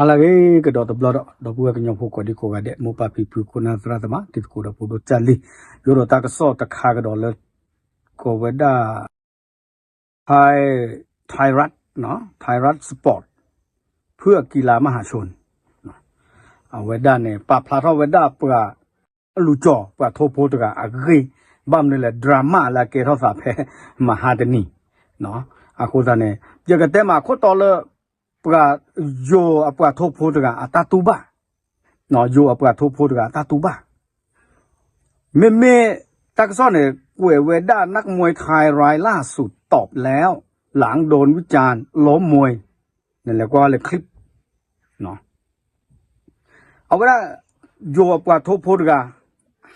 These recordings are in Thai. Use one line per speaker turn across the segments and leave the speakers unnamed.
Alage ke dot blood do bu ke nyopo ko di ko ga de mo pa pi pu ko na tra ma ti ko do pu do chali yo ro ta ka so ta kha ga do le ko we da thai rat no thai rat sport เพื่อกีฬามหาชนเอาเวดาเนี่ยปะพลาทเวดาปะลูจ่อปะโทโพตกะอะกีบัมนี่แหละดราม่าละเกทอสาเพมหาดนีเนาะอะโคซาเนี่ยเจกะเตมาโคตอเลปะโยอะปะโทโพตกะอะตาตูบะเนาะโยอะปะโทโพตกะอะตาตูบะเมตักซ้อนเนี่ยกวยเวดานักมวยไทยรายล่าสุดตอบแล้วหลังโดนวิจารณ์ล้มมวยนั่นแหละก็เลยคลิปเนาะเอาว่าโยปะโทโพดกะ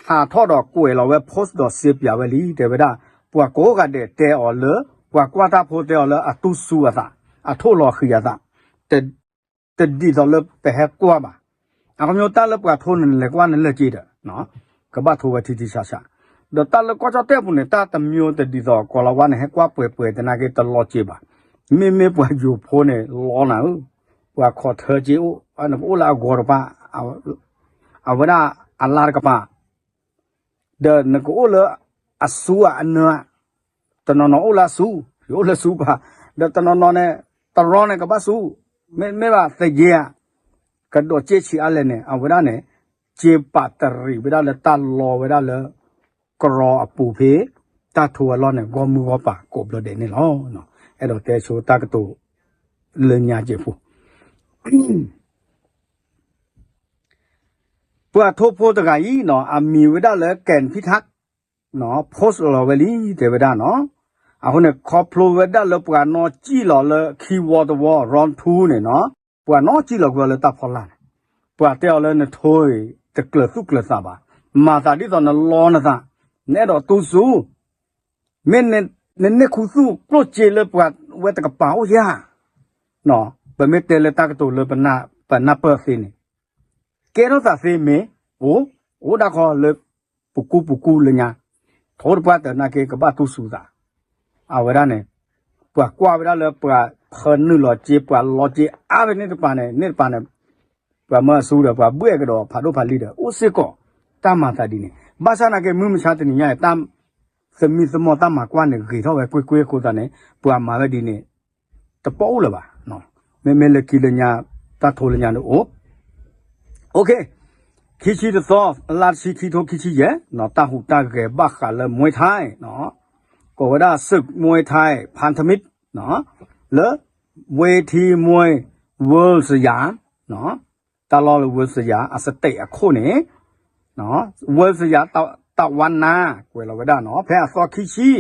หาทอดอกกล้วยเราไว้โพสต์ดอกเสียบอย่าไว้ลีแต่ว่าปะโกกะเดเตอเลปะกวาตาโพเตอเลอะตุสูอะซะอะโทรอคืออะซะแต่ดีตอเลไปแฮกกว่าบ่อะกะမျိုးตาเลปะโทนั่นแหละกว่านั่นแหละจีดเนาะกะบะโทไว้ทีชาดตาเลก็จะเตปุเนี่ยตาตะမျိုးแต่ดีตอกอละวะเนี่ยแฮกกว่าเปื่อยๆแต่นาเกตลอจีบ่ไม่ปะอยู่โพเนี่ยล้อน่ะว่าขอเธอจิอุอันนั้นอุลากอรปะเอาเวลาอัลลาห์กะปะเดินนกอุลอัสซูอันเนะตนนอุลาซูอุลาซูปะเดตนนเนี่ยตรอเนี่ยกะปะซูไม่ว่าตะเยะกะโดเจชีอะเลเนี่ยเอาเวลาเนี่ยเจปะตริเวลาเลตาลอเวลาเลกรออปูเพตาทัวลอเนี่ยกอมือกอปะกบเลเดเนี่ยเนาะไอ้ดอกเตโชตากะตุเลญาเจฟูปะโทโพตกะอีเนาะอะมีเวดาเลแก่นพิทักษ์เนาะโพสต์ลอเวลีเตเวดาเนาะอะหุเนี่ยคอพโลเวดาเลปะเนาะจีลอเลคีย์วอร์ดวอรอน2เนี่ยเนาะปะเนาะจีลอกวเลตาพอลาปะเตอเลเนี่ยโถยตะเกลสุกลซาบามาตาดิตอนลอนะซะเนดอตุสูเมนเนี่ยคุสูโปรเจเลปะเวตกะเปายาเนาะปะเมเตเลตากะตุเลปะนาเปอร์ซินเกโรซาเซเมโอดาคอเลปุกูเลญาโทรปะตะนาเกกะบะตุสูซาอาเวดาเนี่ยปะกว่าเวดาเลปะเพิ่นนึลอเจปะลอเจอาเวเนี่ยปะเนี่ยปะมะสูดปะเบ้กะดอพาโดพาลีเดโอเซกอตามาตาดิเนี่ยบาซานาเกมึมชาตะนี่ญาตามสมิสมอตามากว่าเนี่ยกีทอเวกวยๆโคตาเนี่ยปะมาเวดิเนี่ยตะปอละบาเนาะเมเลกิเลญาตาโทเลญาโอโอเคคิชิตซอลาชิคิโทคิชิเยเนาะตาหูตาเกบักกะเลมวยไทยเนาะก็ว่าได้ศึกมวยไทยพันธมิตรเนาะเลเวทีมวยเวิลด์สยามเนาะตลอดเวิลด์สยามอสเตอะโคเนี่ยเนาะเวิลด์สยามตะวันนากวยเราไว้ได้เนาะแพ้ซอคิชิ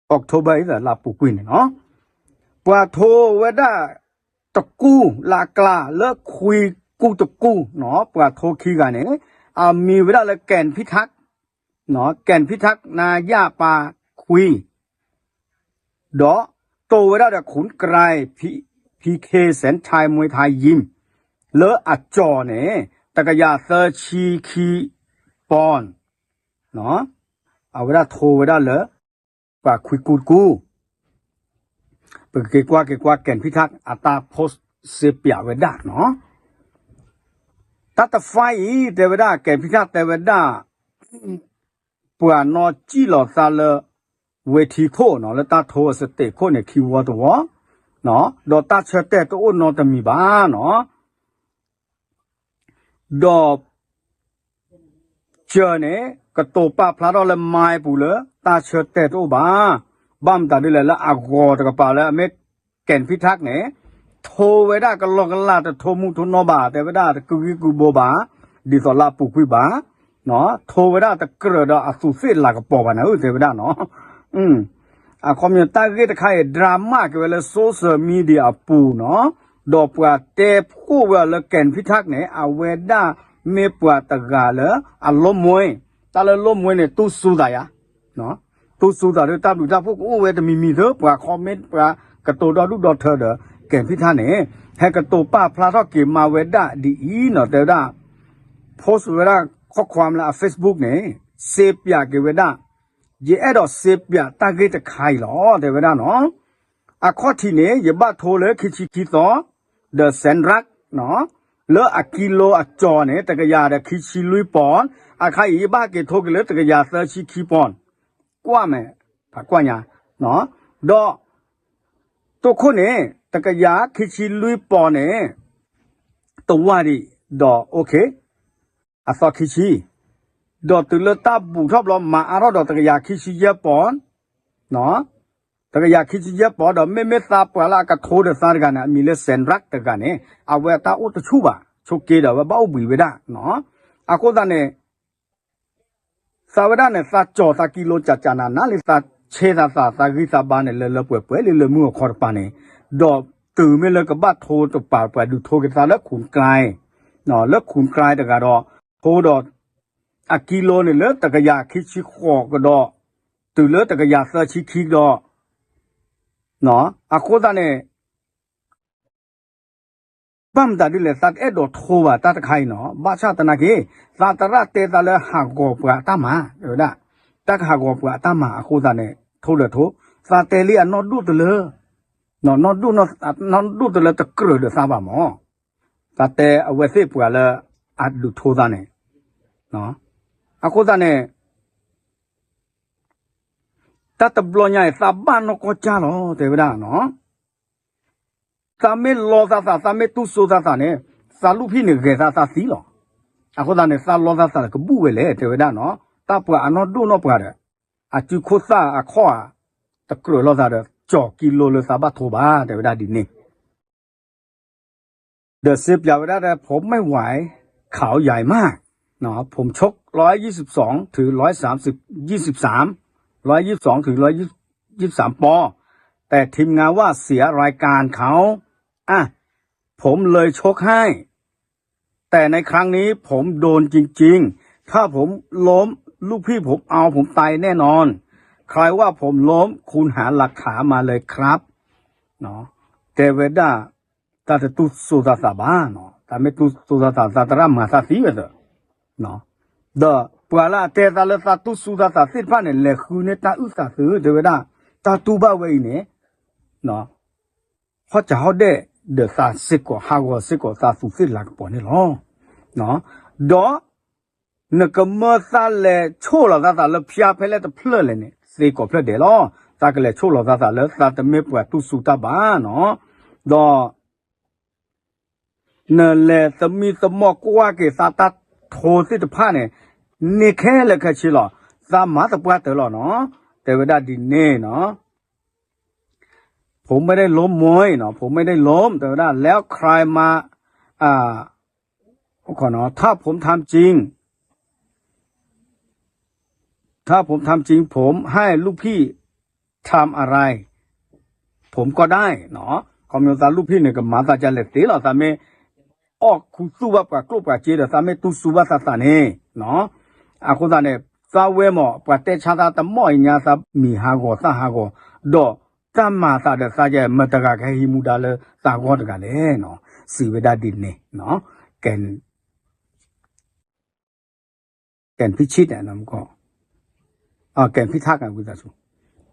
ออกโทเบอร์ลาปูกวินเนาะปะโทเวดาตะกูลากลาเลิกคุยกูตะกูเนาะปะโทคีกันเนี่ยมีเวลาเลยแก่นพิทักษ์เนาะแก่นพิทักษ์นายาปาคุยดอโตเวลาแต่ขุนไกรพีเคแสนชายมวยไทยยิมเลออัดจอเนี่ยตะกะยาเซอร์ชีคีปอนเนาะเอาเวลาโทเวลาเลยปะคุยกูเปิดเกกว่าแก่นพิทักษ์อัตาโพสเซเปียเวดาเนาะตัดไฟเตเวดาแก่นพิทักษ์เตเวดาปวานอจีหลอซาเลเวทีโคเนาะแล้วตาโทสเตโคเนี่ยคีย์วอร์ดวะเนาะดอตาเชเตโตโอนอตมีบาเนาะดอเจอเนี่ยกระโตปาพลาดอเลไม้ปูเลตาเชเตโตบาบ้ามตาดิเลยละอากอตะกะปาแล้วเม็ดแก่นพิทักษ์เนี่ยโทเวดากะลอกะลาตะโทมุทุนอบาแต่เวดาตะกุโบบาดิสอลาปุกุบาเนาะโทเวดาตะกระดาอสุเสลากะปอบ่นะเตเวดาเนาะคอมมิวตาเกตะไคดราม่าเกเวลโซเชียลมีเดียปูเนาะดอปะเตผู้เวลแก่นพิทักษ์เนี่ยอเวดาเมปะตะกาเลอลมวยตาลลมวยเนี่ยตุสุดายะเนาะตุสุดาเดตาบุตาพวกโอเวดมีเด้อปะคอมเมนต์ปะกะโตดอลุดอเธอเด้อแก่นพิทักษ์เนี่ยให้กะโตป้าพลาทอเกมาเวดาดีอีเนาะเตดาโพสต์เวลาข้อความละ Facebook เนี่ยเซปยาเกเวดาเยอดอเซปยาตาเกตะไคหรอเตเวดาเนาะอะข้อที่เนี่ยยบะโทเลคิชิคิตอ the sandrak เนาะเลอะกิโลอะจอเนี่ยตะกะยาเดคิชิลุยปอนอะคายบ้าเกโทกเลตะกะยาเซชิคีปอนกว่าแม่ผากว่าญาเนาะดอตัวคนเนี่ยตะกะยาคิชิลุยปอนเนี่ยตัวดิดอโอเคอะซอคิชิดอตุเลตาบูทอบลอมาอารอดอตะกะยาคิชิเยปอนเนาะตะกะยาคิชิเยปอดอเมซาปะละกะโทเดซาร์กะนะมีเลเซนรักตะกะเนี่ยอะเวตาอุตชูบาชุกเกดอเวบ้าบุยเวดาเนาะอะโคตะเนี่ยสาวดาเนี่ยซาจอซากิโลจาจานานาลิซาเชซาซากิซาบาเนี่ยเลป่วยเลมือขอดปาเนี่ยดอตื่นเมเลกะบะโทตะปาปะดูโทกะซาละขุนกลายเนาะละขุนกลายตะกะดอโทดออะกิโลเนี่ยเลตะกะยาคิชิขอกะดอตื่นเลตะกะยาซาชิคิดอเนาะอะโคตะเนี่ยปั๊มตาดิเลสัตเอดอโทวาตาตะไคเนาะบาชาตนะเกซาตระเตตะเลหากอปะตามาเด้อนะตะหากอปะตามาอะโคตะเนี่ยโทเลโทซาเตลีอะนอดุตะเลนอนดูนอนดูตะเลตะกรเดซาบามอซาเตอเวซิปะเลอะดูโทซาเนี่ยเนาะอะโคตะเนี่ยตะตะบลอญะซาบานอกอจาโลเตวดาเนาะสามีลอซาสามีตุโซซาเนี่ยสาลูพี่เนี่ยเกซาสีหรออะคนนั้นเนี่ยสาลอซาก็บุเวเลยเทวดาเนาะตาปะอนอดูนอปะเดอะจุโคซาอะขอตะกรลอซาเดจ่อกิโลเลซาบะโทบาเทวดาดินี่เดอะ10ยาวดาแต่ผมไม่ไหวขาวใหญ่มากเนาะผมชก122ถึง130 122ถึง123ปอแต่ทีมงานว่าเสียรายการเขาผมเลยชกให้แต่ในครั้งนี้ผมโดนจริงๆถ้าผมล้มลูกพี่ผมตายแน่นอนใครว่าผมล้มคุณหาหลักฐานมาเลยครับเนาะเทวดาตาตุสุตาสาบาเนาะตาไม่ตุสุตาสาตระมาสาสีเวดเนาะเดอปวาลาเตตาเลตาตุสุตาสาสิพาเนี่ยเลคูเนตาอุตาสือเทวดาตาตูบะเวเนี่ยเนาะเขาจะเขาได้เดือดซาสิกว่าฮาวสิกว่าซาสุสิหลักปอนนี่หรอเนาะดอนึกเมื่อซาเลโชว์เราซาเลพิอาเพลตเพลเลยเนี่ยสิกว่าเพลเดลอซาก็เลยโชว์เราซาเลซาตเมปวดตุสุตาบ้าเนาะดอเนเลสมีสมอกว่าเกซาตาโทสิตผ้าเนี่ยนี่แค่เลยแค่ชิลอซามาตะปวดเตลอเนาะแต่เวลาดินเน่เนาะผมไม่ได้ล้มมวยเนาะผมไม่ได้ล้มแต่ว่าแล้วใครมาขอเนาะถ้าผมทำจริงผมให้ลูกพี่ทำอะไรผมก็ได้เนาะคอมมิวนิสต์ลูกพี่เนี่ยก็มาตาจะเล็ดตีหรอแต่ไม่ออกคุณสู้ว่ากว่ากลุ่มกว่าเจเดแต่ไม่ตู้สู้ว่าสัตว์เนี่ยเนาะคนนั้นเนี่ยซาเวมอปะเตชาตาตะมอยญาซามีฮากอซาฮากอดอตามมาซาเดซาเจมตะกะแคฮิมูดาเลซากอตกะเลเนาะสีเวดาดินเนี่ยเนาะแกนพิชิตอ่ะนำก็แกนพิทักษ์อ่ะกูจะสู้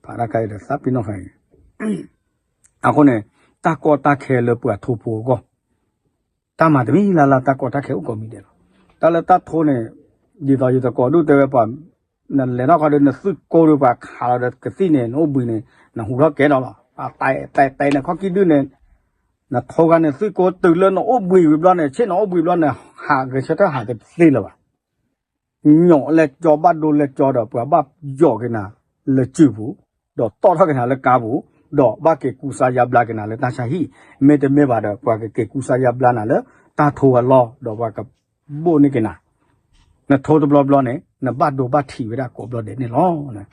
ภารกายเดซับพี่น้องให้คนเนี่ยตากอตาแคเลปะทูโพก็ตามาตมีลาตากอตาแคอุก็มีเด้อตาละตาโทเนี่ยยีตากอดูเตเวปะนั่นแหละเนาะเขาเดินสึกโกดูปะขาเรากะสิเนี่ยโนบุเนี่ยนะหูเราแกดอล่ะตายเนี่ยเขาคิดดูเนี่ยนะโทกันเนี่ยสึกโกตื่นแล้วเนาะโอ้บุยวิบล้อเนี่ยเช่นโอ้บุยล้อเนี่ยหาก็จะหาจะสิแล้วว่ะညောလဲကြောဘတ်တို့လဲကြောတော့ဘာကြောကနာလဲကြည့်ဘူးတော့တော့ထကနာလဲကားဘူးတော့ဘာကေကူစာရဘလာကနာလဲတာရှာဟိမေတမေပါတော့ဘာကေကူစာရဘလာနာလဲတာထိုဝလောတော့ဘာကဘိုနေကနာနထိုးတဘလဘလနဲ့နဘတ်တို့ဘတ်ထီဝရကောဘလတဲ့နေလောနဲ့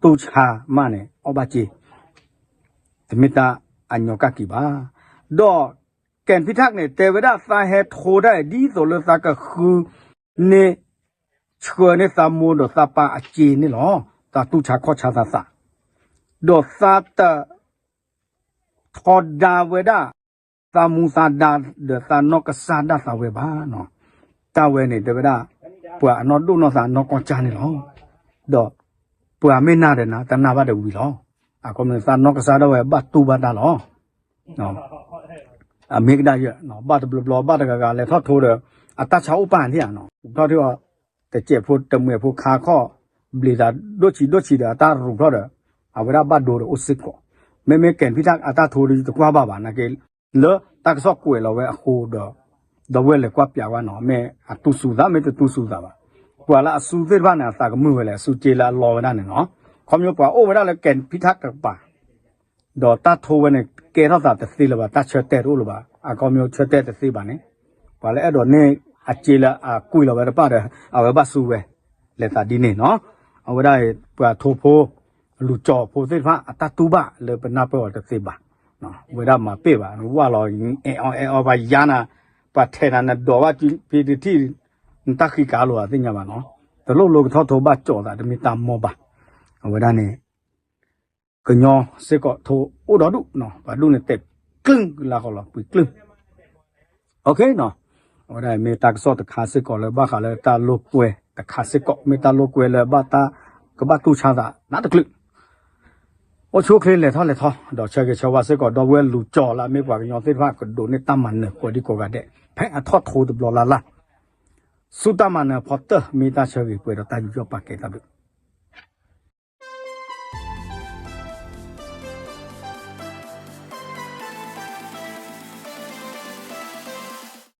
တူချာမနဲ့အဘကြီးတမိတာအညောကကီပါတော့แกนพิทักษ์เนี่ยเทวดาสาเหตุโทได้ดีโซลสากคือနေချွေနဲ့သမိုးတော့သပါအကျင်းနေလောတာတူချာခေါ်ချာသာတော့သာတထော်ဒါဝေဒသမူသာဒါဒသနောကစာဒသဝေဘာနော်တဝဲနေတဝဒပွာအနော်ဒုနော်သာနော်ကောချာနေလောတော့ပွာမေနာတယ်နာတနာဘတ်ဝီလောအကောမသနောကစာဒဝဲဘတ်တူဘတ်တာလောနော် မေကဒါရနော်ဘာတဘလဘာတကကလည်းထောက်ထိုးတယ်အတချောပန်တဲ့နော်ထောက်တော့တဲ့ကျဖို့တမွေဖို့ခါခော့ဘလီဒါဒိုချီတာတာရူတော့တယ်အဝရဘတ်ဒိုအစစ်ကိုမဲကန်ဖိtakအတထိုးရီတကွာပါနာကေလောတက်ဆော့ကွယ်လောဝဲအခုတော့ဝဲလေကွာပြဝါနော်မဲအတူစုသားမဲတူစုသားပါကွာလာအစုသေးပါနာတာကမှုဝဲလေစုကျေလာလောဝဒနဲ့နော်ခေါမျိုးပွားအိုဝရလေကန်ဖိtakပါတော့တတ်ထိုးဝဲနဲ့ကေတော့တာသိလပါတတ်ချက်တဲ့လို့ပါအကောင်မျိုးချက်တဲ့သိပါနဲ့ဘာလဲအဲ့တော့နေအကျေလာအကွေလောပဲပါတယ်အဝဲပါစုပဲလက်တာဒီနေနော်အဝရပွားထိုးဖို့လူကြောဖို့သိဖာအတတူပါလေပနာပေါ်တဲ့သိပါနော်ဝရမှာပြေပါဝါလောအောဘာယာနာပတ်ထဲနာတော့ဝပီတီတက်ခိကာလောအသိညာပါနော်တလို့လို့ထောထောပါကြောတာတမီတာမောပါဝရနေကညောစေကောထိုအိုတော်ဒုနော်ဘာလို့နေတက်ကင်းလာခေါ်လာပွေကင်းโอเคနော်ဝရမေတက်ဆော့တခါစေကောလေဘာခါလေတာလို့ကွယ်တခါစေကောမေတာလို့ကွယ်လေဘာတာကဘာတူချာတာနာတကလโอโชคเลยท่อเลยท่อดอกเชกเชวาเสก็ดอกเวลูจ่อละไม่กว่ายอติว่าก็โดนในตามันเนี่ยกว่าที่กว่าเดแพงทอดโทดบลอละละสุตามันเนี่ยพอเตอร์มีตาเชกิป่วยตาอยู่ปากเกตาบิ